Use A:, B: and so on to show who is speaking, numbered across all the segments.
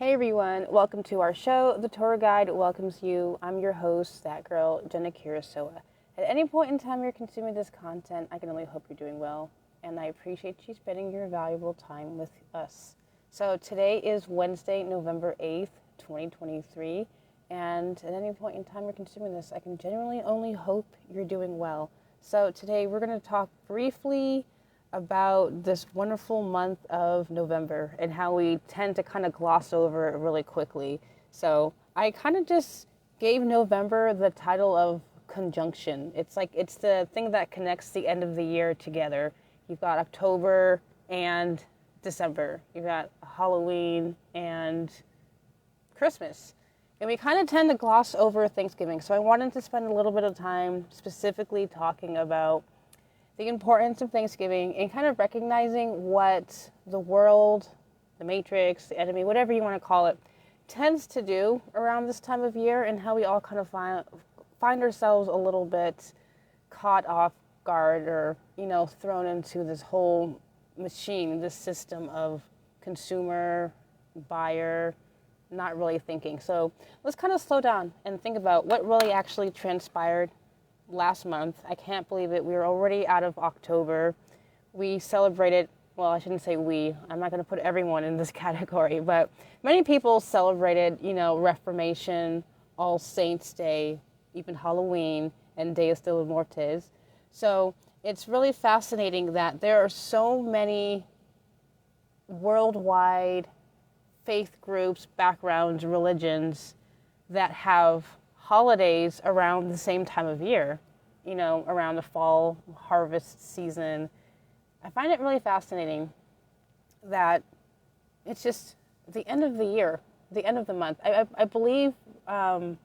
A: Hey everyone, welcome to our show. The tour guide welcomes you. I'm your host, that girl, Jenna Kirasoa. At any point in time you're consuming this content, I can only hope you're doing well, and I appreciate you spending your valuable time with us. So today is Wednesday, November 8th, 2023, and at any point in time you're consuming this, I can genuinely only hope you're doing well. So today we're going to talk briefly about this wonderful month of November and how we tend to kind of gloss over it really quickly. So I kind of just gave November the title of conjunction. It's the thing that connects the end of the year together. You've got October and December. You've got Halloween and Christmas. And we kind of tend to gloss over Thanksgiving. So I wanted to spend a little bit of time specifically talking about the importance of Thanksgiving and kind of recognizing what the world, the matrix, the enemy, whatever you want to call it, tends to do around this time of year, and how we all kind of find ourselves a little bit caught off guard, or, thrown into this whole machine, this system of consumer, buyer, not really thinking. So let's kind of slow down and think about what really actually transpired last month. I can't believe it. We were already out of October. We celebrated, well, I shouldn't say we. I'm not going to put everyone in this category, but many people celebrated, Reformation, All Saints Day, even Halloween, and Dios De Los Muertos. So it's really fascinating that there are so many worldwide faith groups, backgrounds, religions that have holidays around the same time of year, around the fall harvest season. I find it really fascinating that it's just the end of the year, the end of the month. I believe at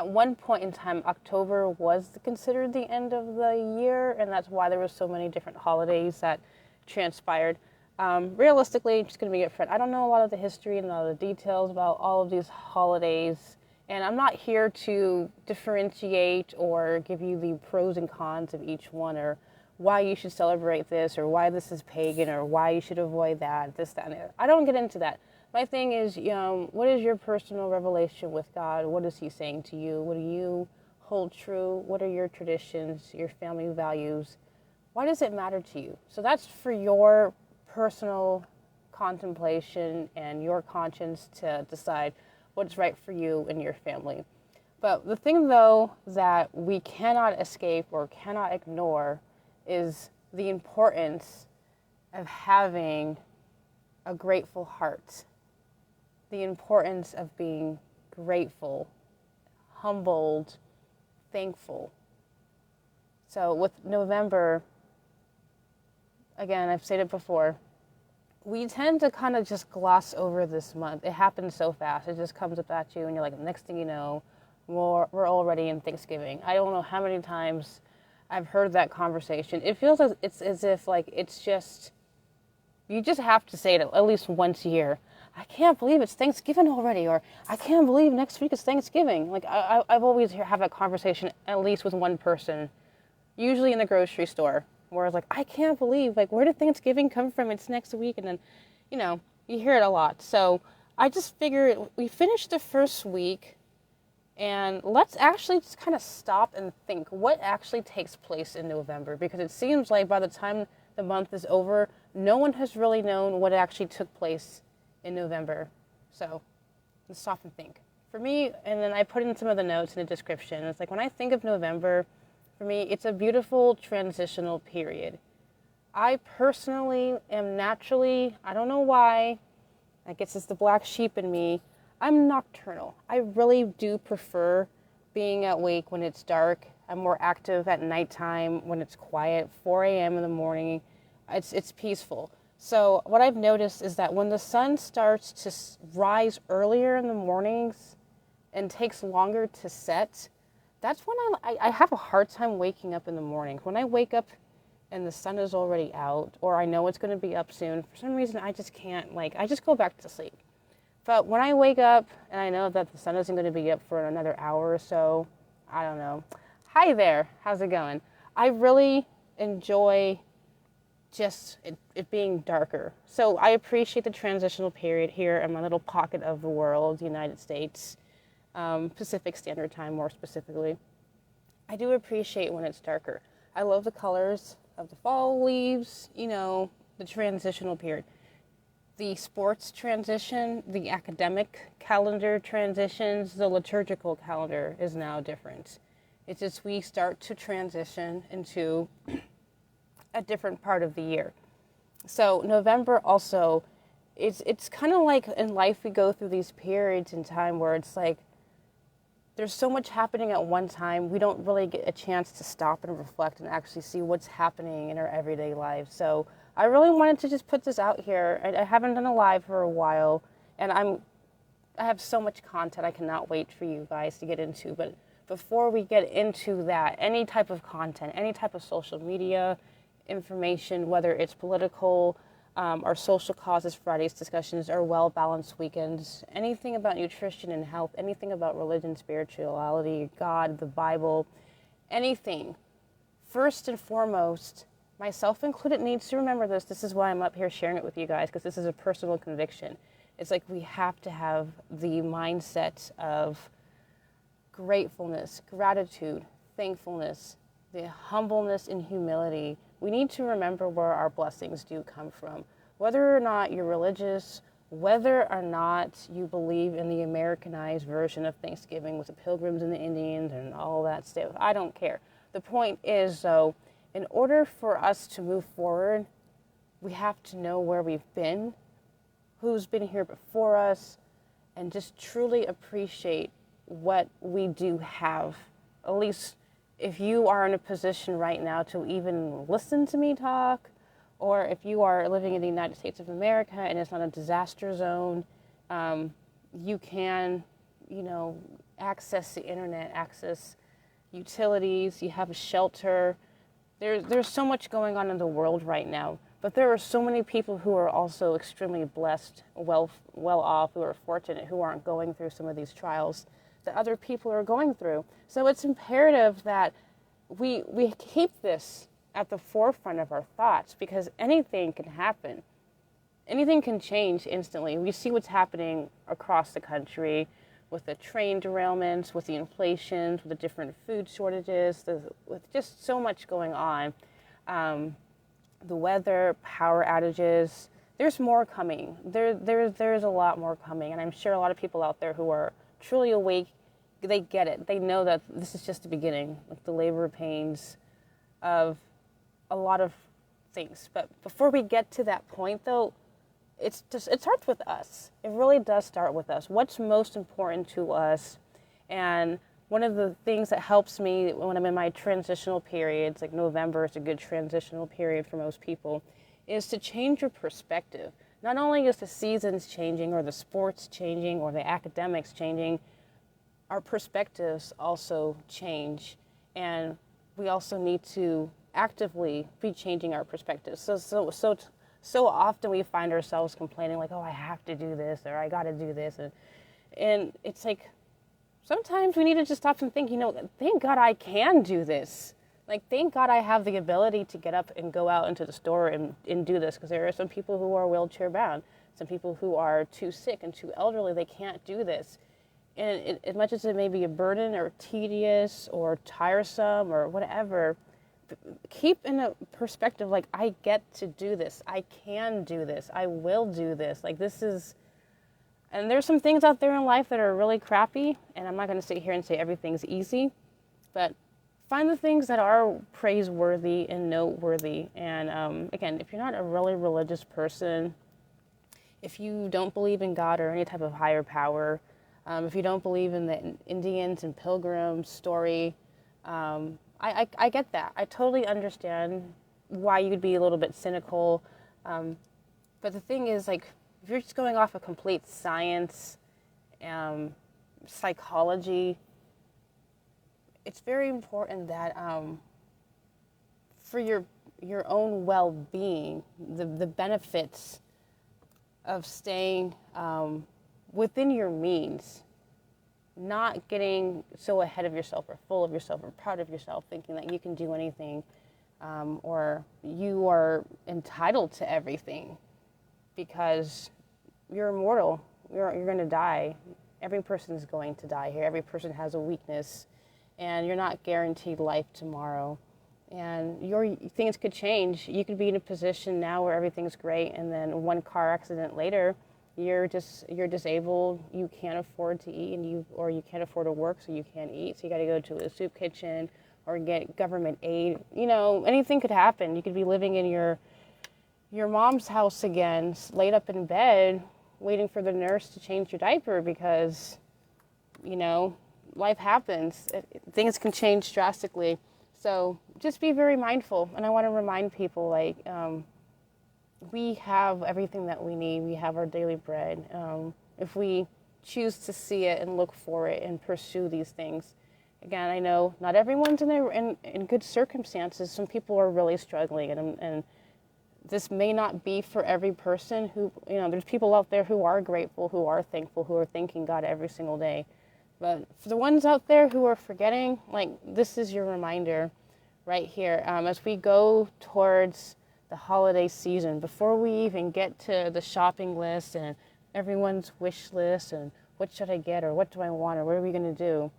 A: one point in time, October was considered the end of the year, and that's why there were so many different holidays that transpired. Realistically, just going to be upfront, I don't know a lot of the history and a lot of the details about all of these holidays. And I'm not here to differentiate or give you the pros and cons of each one, or why you should celebrate this, or why this is pagan, or why you should avoid that, this, that, and the other. I don't get into that. My thing is, what is your personal revelation with God? What is He saying to you? What do you hold true? What are your traditions, your family values? Why does it matter to you? So that's for your personal contemplation and your conscience to decide what's right for you and your family. But the thing, though, that we cannot escape or cannot ignore is the importance of having a grateful heart, the importance of being grateful, humbled, thankful. So with November, again, I've said it before, we tend to kind of just gloss over this month. It happens so fast. It just comes up at you, and you're like, next thing you know, we're already in Thanksgiving. I don't know how many times I've heard that conversation. It feels like it's as if it's just, you just have to say it at least once a year. I can't believe it's Thanksgiving already, or I can't believe next week is Thanksgiving. I've always have that conversation at least with one person, usually in the grocery store. Where it's I can't believe, where did Thanksgiving come from? It's next week. And then, you hear it a lot. So I just figured we finished the first week, and let's actually just kind of stop and think what actually takes place in November. Because it seems like by the time the month is over, no one has really known what actually took place in November. So let's stop and think. For me, and then I put in some of the notes in the description, it's when I think of November, for me, it's a beautiful transitional period. I personally am naturally, I don't know why, I guess it's the black sheep in me, I'm nocturnal. I really do prefer being awake when it's dark. I'm more active at nighttime when it's quiet, 4 a.m. in the morning. It's peaceful. So what I've noticed is that when the sun starts to rise earlier in the mornings and takes longer to set, that's when I have a hard time waking up in the morning. When I wake up and the sun is already out, or I know it's going to be up soon, for some reason I just can't, I just go back to sleep. But when I wake up and I know that the sun isn't going to be up for another hour or so, I don't know. Hi there, how's it going? I really enjoy just it being darker. So I appreciate the transitional period here in my little pocket of the world, United States, Pacific Standard Time more specifically. I do appreciate when it's darker. I love the colors of the fall leaves, the transitional period. The sports transition, the academic calendar transitions, the liturgical calendar is now different. It's just we start to transition into a different part of the year. So November also, it's kind of like in life we go through these periods in time where it's like there's so much happening at one time, we don't really get a chance to stop and reflect and actually see what's happening in our everyday lives. So I really wanted to just put this out here. I haven't done a live for a while, and I have so much content I cannot wait for you guys to get into. But before we get into that, any type of content, any type of social media information, whether it's political, our social causes Fridays discussions, our well-balanced weekends, anything about nutrition and health, anything about religion, spirituality, God, the Bible, anything. First and foremost, myself included, needs to remember this. This is why I'm up here sharing it with you guys, because this is a personal conviction. It's like we have to have the mindset of gratefulness, gratitude, thankfulness, the humbleness and humility. We need to remember where our blessings do come from. Whether or not you're religious, whether or not you believe in the Americanized version of Thanksgiving with the Pilgrims and the Indians and all that stuff, I don't care. The point is, though, in order for us to move forward, we have to know where we've been, who's been here before us, and just truly appreciate what we do have. At least if you are in a position right now to even listen to me talk, or if you are living in the United States of America and it's not a disaster zone, you can, access the internet, access utilities, you have a shelter. There's so much going on in the world right now, but there are so many people who are also extremely blessed, well off, who are fortunate, who aren't going through some of these trials that other people are going through. So it's imperative that we keep this at the forefront of our thoughts, because anything can happen. Anything can change instantly. We see what's happening across the country with the train derailments, with the inflations, with the different food shortages, with just so much going on. The weather, power outages, there's more coming. There's a lot more coming, and I'm sure a lot of people out there who are truly awake, they get it. They know that this is just the beginning, like the labor pains of a lot of things. But before we get to that point, though, it starts with us. It really does start with us. What's most important to us? And one of the things that helps me when I'm in my transitional periods, like November is a good transitional period for most people, is to change your perspective. Not only is the seasons changing, or the sports changing, or the academics changing, our perspectives also change. And we also need to actively be changing our perspectives. So often we find ourselves complaining like, oh, I have to do this, or I got to do this. And it's like, sometimes we need to just stop and think, thank God I can do this. Like, thank God I have the ability to get up and go out into the store and do this, because there are some people who are wheelchair bound, some people who are too sick and too elderly, they can't do this. And as much as it may be a burden or tedious or tiresome or whatever, keep in a perspective like, I get to do this, I can do this, I will do this. Like, this is, and there's some things out there in life that are really crappy, and I'm not going to sit here and say everything's easy, but find the things that are praiseworthy and noteworthy. And again, if you're not a really religious person, if you don't believe in God or any type of higher power, if you don't believe in the Indians and Pilgrims story, I get that. I totally understand why you'd be a little bit cynical. But the thing is, like, if you're just going off of complete science, psychology, it's very important that for your own well-being, the benefits of staying within your means, not getting so ahead of yourself or full of yourself or proud of yourself, thinking that you can do anything. or you are entitled to everything because you're immortal. You're going to die. Every person is going to die here. Every person has a weakness, and you're not guaranteed life tomorrow. And your things could change. You could be in a position now where everything's great, and then one car accident later, you're disabled. You can't afford to eat, or you can't afford to work, so you can't eat. So you got to go to a soup kitchen or get government aid. You know, anything could happen. You could be living in your mom's house again, laid up in bed, waiting for the nurse to change your diaper because, you know, life happens. Things can change drastically. So just be very mindful. And I want to remind people, like, we have everything that we need. We have our daily bread. If we choose to see it and look for it and pursue these things. Again, I know not everyone's in good circumstances. Some people are really struggling, and this may not be for every person who, you know, there's people out there who are grateful, who are thankful, who are thanking God every single day. But for the ones out there who are forgetting, like, this is your reminder right here. As we go towards the holiday season, before we even get to the shopping list and everyone's wish list and what should I get or what do I want or what are we going to do,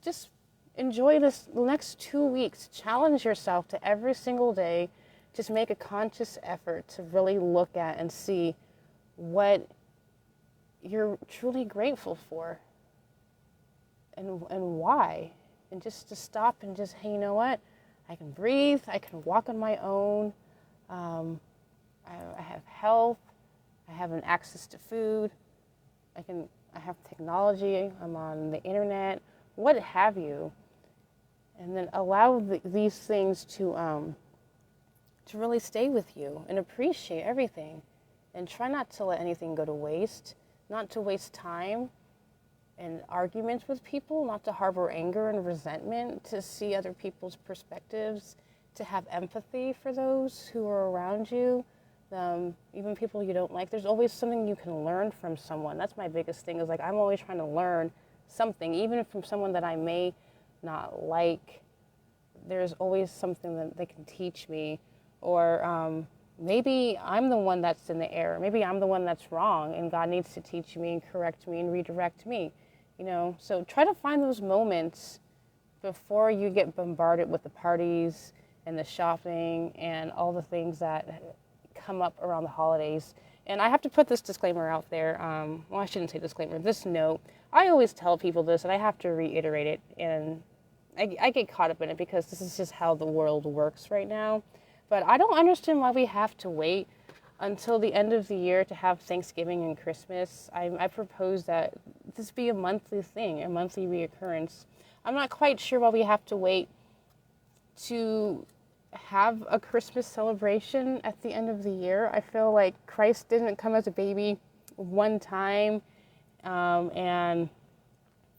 A: just enjoy the next 2 weeks. Challenge yourself to every single day. Just make a conscious effort to really look at and see what you're truly grateful for and why. And just to stop and just, hey, you know what? I can breathe. I can walk on my own. I have health. I have an access to food. I have technology. I'm on the internet. What have you? And then allow these things to really stay with you and appreciate everything. And try not to let anything go to waste, not to waste time and arguments with people, not to harbor anger and resentment, to see other people's perspectives, to have empathy for those who are around you, even people you don't like. There's always something you can learn from someone. That's my biggest thing, is like I'm always trying to learn something, even from someone that I may not like. There's always something that they can teach me, or maybe I'm the one that's in the error. Maybe I'm the one that's wrong, and God needs to teach me and correct me and redirect me. You know, so try to find those moments before you get bombarded with the parties and the shopping and all the things that come up around the holidays. And I have to put this disclaimer out there. Well, I shouldn't say disclaimer. This note. I always tell people this, and I have to reiterate it. And I get caught up in it because this is just how the world works right now. But I don't understand why we have to wait until the end of the year to have Thanksgiving and Christmas. I propose that this be a monthly thing, a monthly reoccurrence. I'm not quite sure why we have to wait to have a Christmas celebration at the end of the year. I feel like Christ didn't come as a baby one time, and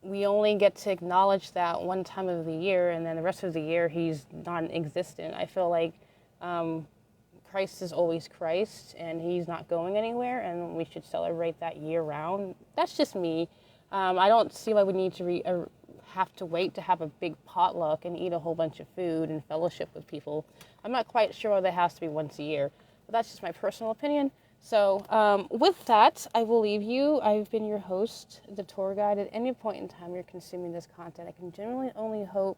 A: we only get to acknowledge that one time of the year, and then the rest of the year he's non-existent. I feel like Christ is always Christ, and he's not going anywhere, and we should celebrate that year-round. That's just me. I don't see why we need to have to wait to have a big potluck and eat a whole bunch of food and fellowship with people. I'm not quite sure why that has to be once a year, but that's just my personal opinion. So with that, I will leave you. I've been your host, the tour guide. At any point in time you're consuming this content, I can generally only hope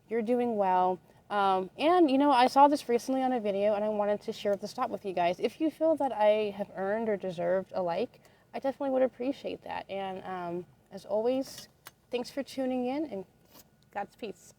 A: you're doing well. And, you know, I saw this recently on a video, and I wanted to share this thought with you guys. If you feel that I have earned or deserved a like, I definitely would appreciate that. And as always, thanks for tuning in, and God's peace.